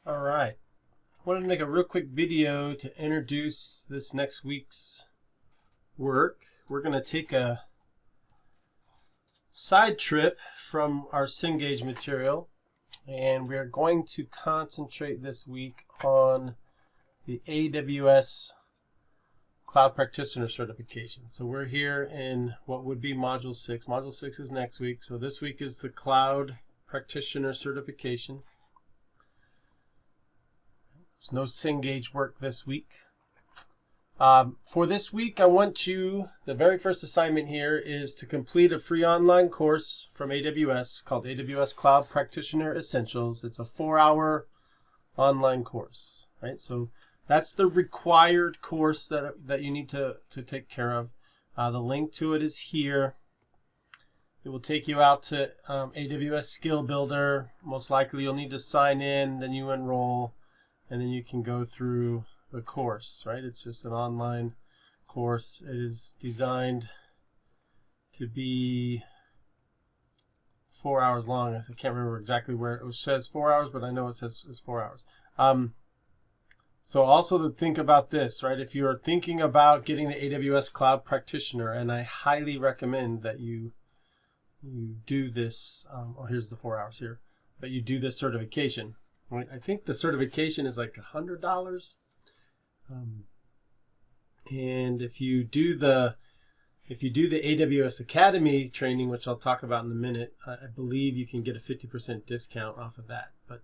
All right. I wanted to make a real quick video to introduce this next week's work. We're going to take a side trip from our Cengage material, and we're going to concentrate this week on the AWS Cloud Practitioner certification. So we're here in what would be Module 6. Module 6 is next week. So this week is the Cloud Practitioner certification. There's no Cengage work this week. For this week, I want you, the very first assignment here is to complete a free online course from AWS called AWS Cloud Practitioner Essentials. It's a 4-hour online course, right? So that's the required course that you need to take care of. The link to it is here. It will take you out to AWS Skill Builder. Most likely you'll need to sign in, then you enroll, and then you can go through the course, right? It's just an online course. It is designed to be 4 hours long. I can't remember exactly where it says 4 hours, but I know it says it's 4 hours. So also to think about this, right? If you're thinking about getting the AWS Cloud Practitioner, and I highly recommend that you do this, oh, here's the 4 hours here, but you do this certification. Right? I think the certification is like $100. And if you do the AWS Academy training, which I'll talk about in a minute, I believe you can get a 50% discount off of that. But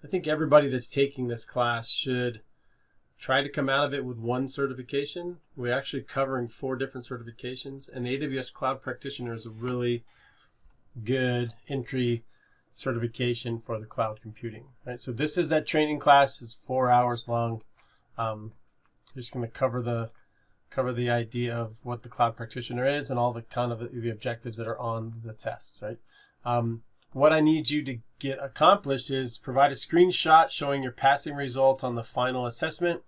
I think everybody that's taking this class should try to come out of it with one certification. We're actually covering 4 different certifications, and the AWS Cloud Practitioner is a really good entry certification for the cloud computing, right? So this is that training class. It's 4 hours long. Just going to cover the idea of what the cloud practitioner is and all the kind of the objectives that are on the tests, right? What I need you to get accomplished is provide a screenshot showing your passing results on the final assessment.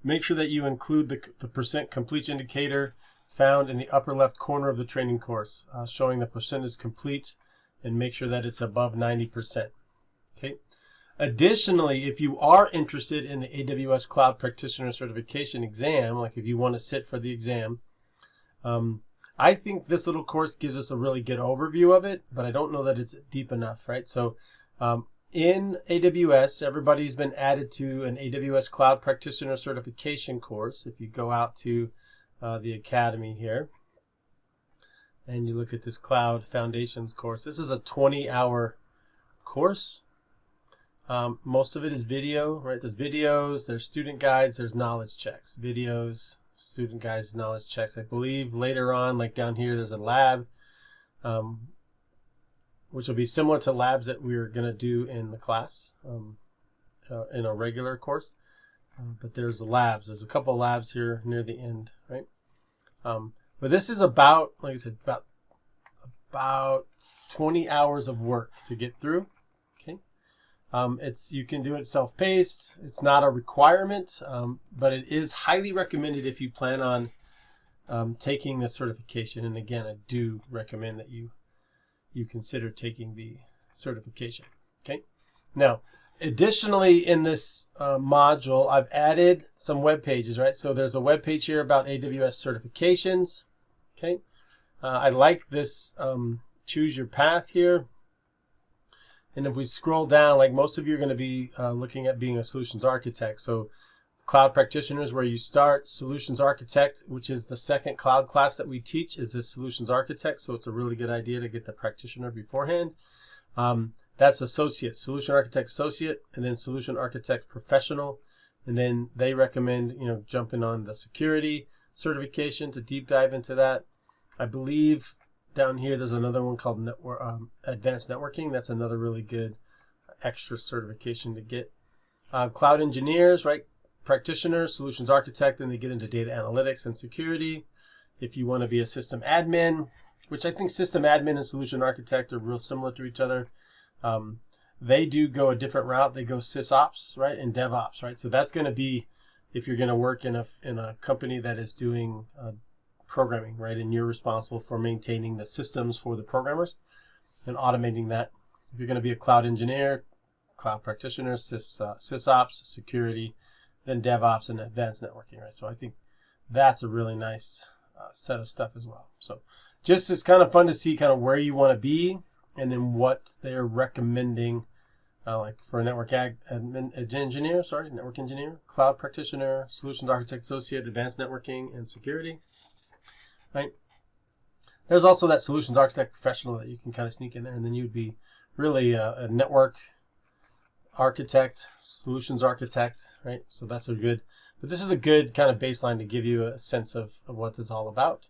Make sure that you include the percent completion indicator found in the upper left corner of the training course, showing the percentage complete, and make sure that it's above 90%. Okay. Additionally, if you are interested in the AWS Cloud Practitioner certification exam, like if you want to sit for the exam, I think this little course gives us a really good overview of it, but I don't know that it's deep enough, right? So in AWS, everybody's been added to an AWS Cloud Practitioner certification course. If you go out to the Academy here, and you look at this Cloud Foundations course, this is a 20-hour course. Most of it is video, right? There's videos, there's student guides, there's knowledge checks. Videos, student guides, knowledge checks. I believe later on, like down here, there's a lab, which will be similar to labs that we're going to do in the class, in a regular course. But there's labs. There's a couple of labs here near the end, right? But this is about, like I said, about 20 hours of work to get through. Okay, you can do it self-paced. It's not a requirement, but it is highly recommended if you plan on taking the certification. And again, I do recommend that you consider taking the certification. Okay, now additionally in this module, I've added some web pages, right? So there's a web page here about AWS certifications. Okay, I like this choose your path here. And if we scroll down, like most of you are going to be looking at being a solutions architect. So Cloud Practitioner is where you start. Solutions Architect, which is the second cloud class that we teach, is the Solutions Architect. So it's a really good idea to get the practitioner beforehand. That's Associate, Solution Architect Associate, and then Solution Architect Professional. And then they recommend, jumping on the security certification to deep dive into that. I believe down here there's another one called Advanced Networking. That's another really good extra certification to get. Cloud Engineers, right? Practitioner, Solutions Architect, and they get into data analytics and security. If you want to be a system admin, which I think system admin and solution architect are real similar to each other. They do go a different route. They go SysOps, right, and DevOps, right? So that's going to be if you're going to work in a company that is doing programming, right, and you're responsible for maintaining the systems for the programmers and automating that. If you're going to be a cloud engineer, cloud practitioner, sysops, security, then DevOps, and advanced networking, right? So I think that's a really nice set of stuff as well. So just it's kind of fun to see kind of where you want to be and then what they're recommending, like for a network engineer, cloud practitioner, solutions architect associate, advanced networking, and security, right? There's also that solutions architect professional that you can kind of sneak in there, and then you'd be really a network architect, solutions architect, right? So that's a good, but this is a good kind of baseline to give you a sense of what it's all about.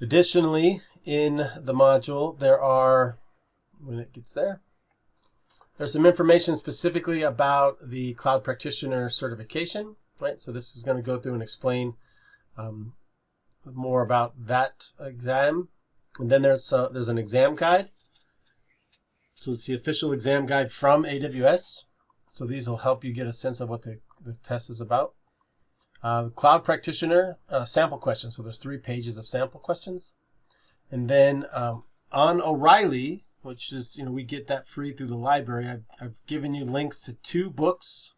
Additionally, in the module, there are, when it gets there, there's some information specifically about the cloud practitioner certification, right? So this is going to go through and explain more about that exam. And then there's an exam guide. So it's the official exam guide from AWS. So these will help you get a sense of what the test is about. Cloud practitioner sample questions. So there's 3 pages of sample questions. And then on O'Reilly, which is, we get that free through the library, I've given you links to 2 books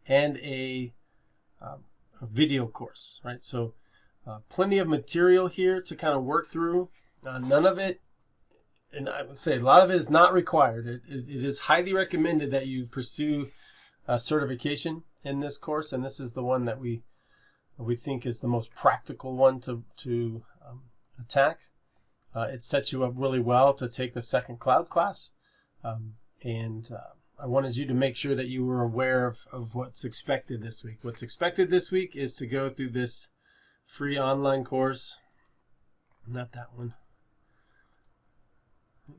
and a video course, right? So plenty of material here to kind of work through. None of it, and I would say a lot of it is not required. It is highly recommended that you pursue certification in this course, and this is the one that we think is the most practical one to attack. It sets you up really well to take the second cloud class, and I wanted you to make sure that you were aware of what's expected this week. What's expected this week is to go through this free online course, not that one,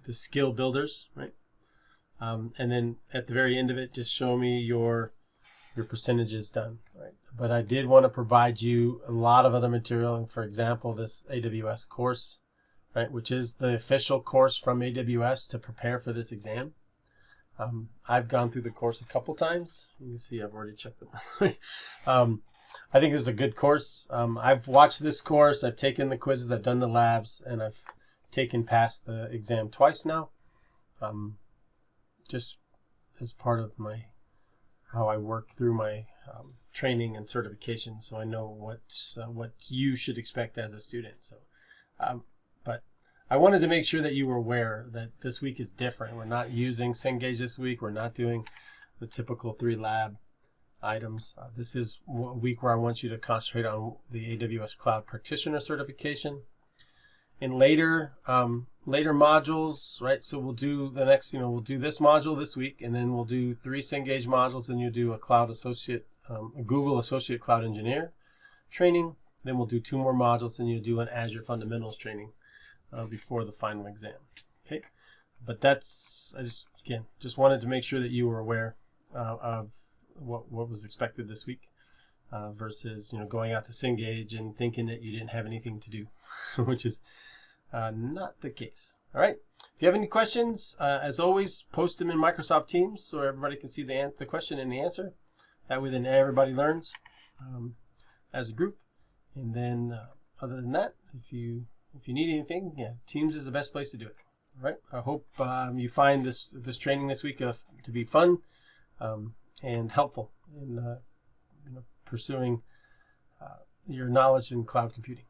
the skill builders, right? And then at the very end of it, just show me your percentages done, right? But I did want to provide you a lot of other material, and for example, this AWS course, right, which is the official course from AWS to prepare for this exam. I've gone through the course a couple times. You can see I've already checked them. I think this is a good course. I've watched this course, I've taken the quizzes, I've done the labs, and I've taken past the exam twice now. Just as part of how I work through my training and certification, so I know what you should expect as a student. So, but I wanted to make sure that you were aware that this week is different. We're not using Cengage this week. We're not doing the typical 3 lab items. This is a week where I want you to concentrate on the AWS Cloud Practitioner certification. In later modules, right? So we'll do the next, we'll do this module this week, and then we'll do 3 Cengage modules, and you'll do a Cloud Associate, a Google Associate Cloud Engineer training. Then we'll do 2 more modules, and you'll do an Azure Fundamentals training before the final exam. Okay, but that's, I just wanted to make sure that you were aware of what was expected this week, versus going out to Cengage and thinking that you didn't have anything to do, which is not the case. All right. If you have any questions, as always, post them in Microsoft Teams so everybody can see the question and the answer. That way, then everybody learns as a group. And then, other than that, if you need anything, Teams is the best place to do it. All right. I hope you find this training this week to be fun and helpful in pursuing your knowledge in cloud computing.